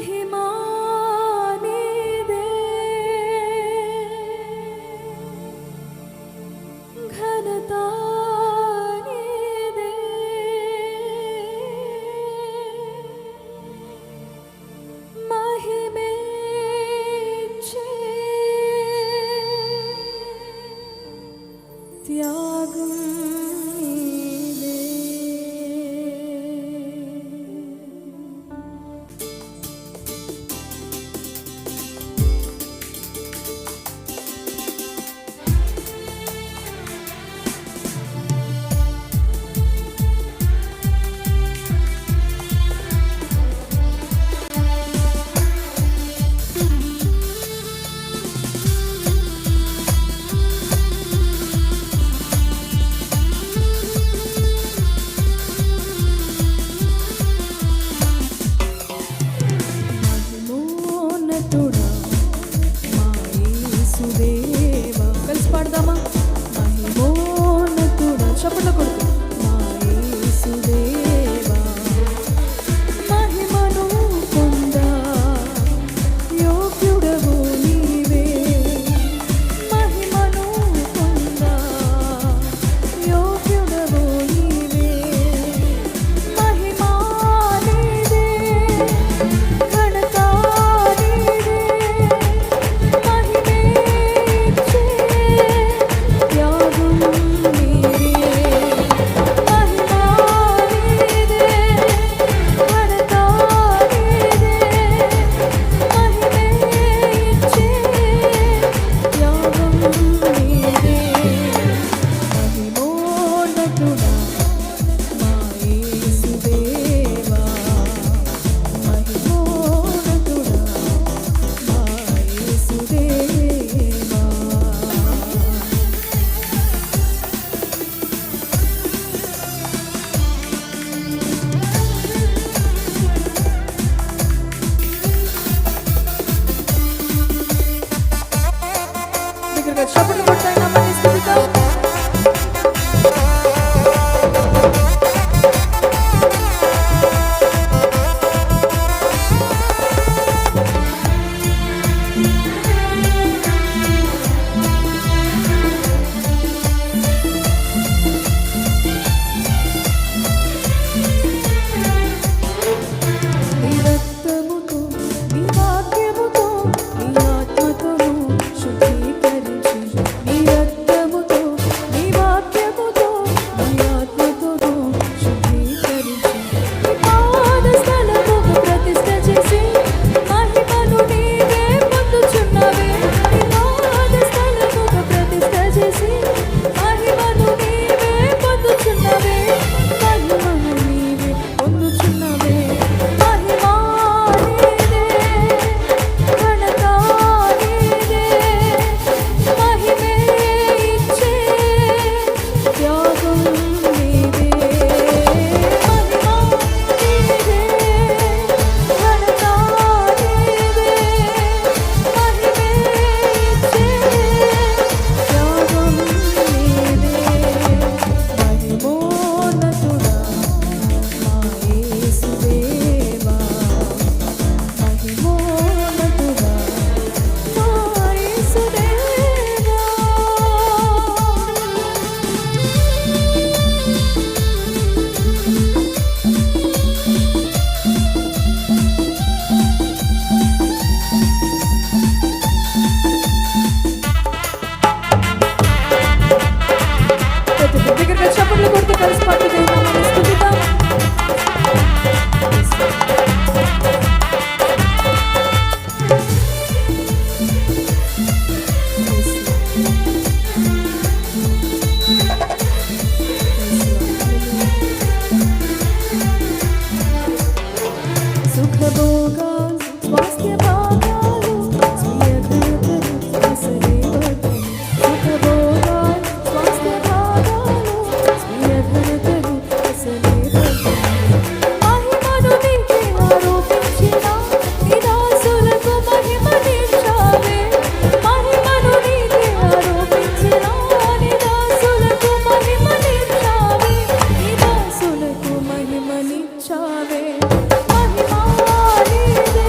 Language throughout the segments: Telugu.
మహిమా నీదే, ఘనత నీదే, మహిమేచ్చే త్యాగం నీదే. మహిమోన్నతుడా మా యేసుదేవా, కలిసి పాడదామా? మహిమోన్నతుడా, చప్పట్లు కొడుతూ మా యేసుదేవా, మహిమను పొందా యోగ్యుడవు నీవే, మహిమను పొందా యోగ్యుడవు నీవే, మహిమా నీదే, ఘనత నీదే, మహిమేచ్చే త్యాగం నీదే, మహిమా నీదే, ఘనత నీదే, మహిమేచ్చే త్యాగం నీదే. మహిమోన్నతుడా మా యేసుదేవా, మహిమోన్నతుడా మా యేసుదేవా. దగ్గరగా చప్పట్లు కొట్టాయి నామని స్తుతిద్దాం. నీ రక్తముతో, నీ వాక్యముతో, నీ ఆత్మతోను శుద్ధీకరించి, నీ రక్తముతో, నీ వాక్యముతో, నీ ఆత్మతోను శుద్ధీకరించి, నీ పాద స్థలముకు ప్రతిష్ఠ చేసి మహిమను నీవే పొందుచున్నవే, నీ పాద స్థలముకు ప్రతిష్ఠ చేసి మహిమను నీవే పొందుచున్నవే, మహిమను నీవే పొందుచున్నవే, మహిమా నీదే, ఘనత నీదే, మహిమేచ్చే త్యాగం నీదే, మహిమా నీదే, ఘనత నీదే, మహిమేచ్చే త్యాగం నీదే. మహిమోన్నతుడా మా యేసుదేవా, మహిమోన్నతుడా మా యేసుదేవా. దగ్గరగా చప్పట్లు కొడుతూ కలిసి పాడుతూ నామని స్తుతిద్దాం. సుఖభోగాలు, స్వాస్థ్య భాగాలు, స్వీయ ఘనతలు అసలే వద్దను. సుఖభోగాలు, స్వాస్థ్య భాగాలు, స్వీయ ఘనతలు అసలే వద్దను. మహిమను నీకే ఆరోపించిన నీ దాసులకు మహిమనిచ్చావే, మహిమను నీకే ఆరోపించిన నీ దాసులకు మహిమనిచ్చావే, నీ దాసులకు మహిమనిచ్చావే, మహిమా నీదే,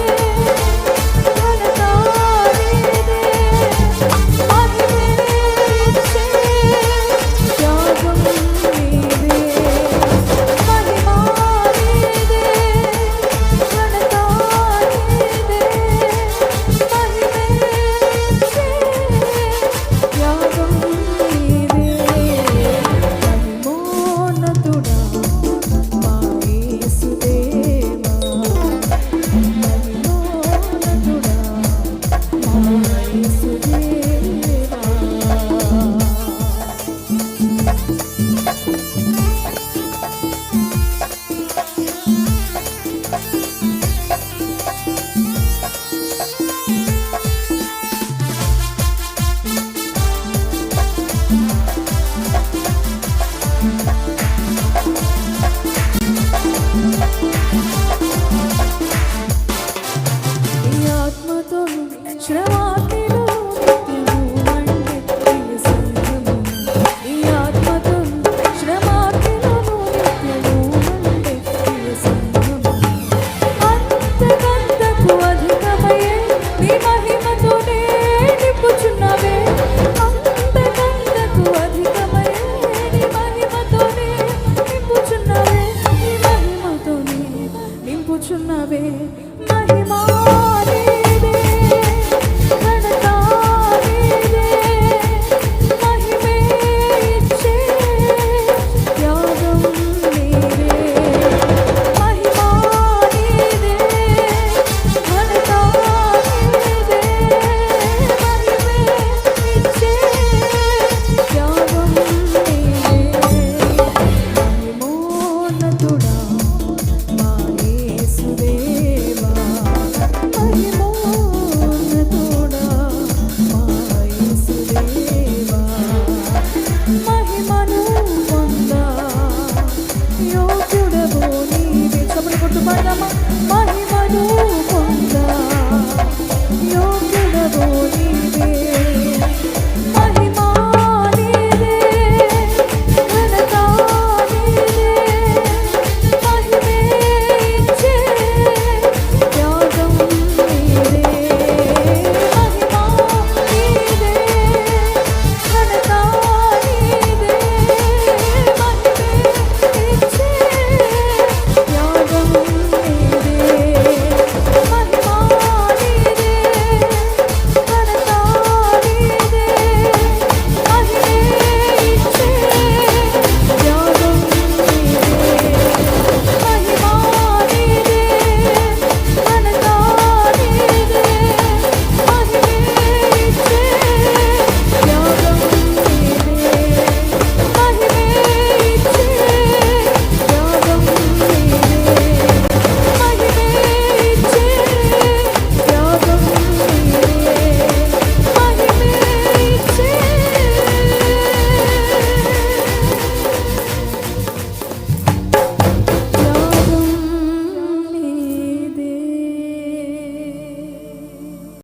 శ్రమాగ్నిలో నిత్యము మండే ప్రియ సంఘము. నీ ఆత్మతో శ్రమాగ్నిలో నిత్యము మండే ప్రియ సంఘము. అంతకంతకు అధికమయ్యే నీ మహిమతోనే నింపుచున్నావే. అంతకంతకు అధికమయ్యే నీ మహిమతోనే నింపుచున్నావే. నీ మహిమతోనే నింపుచున్నావే. మహిమా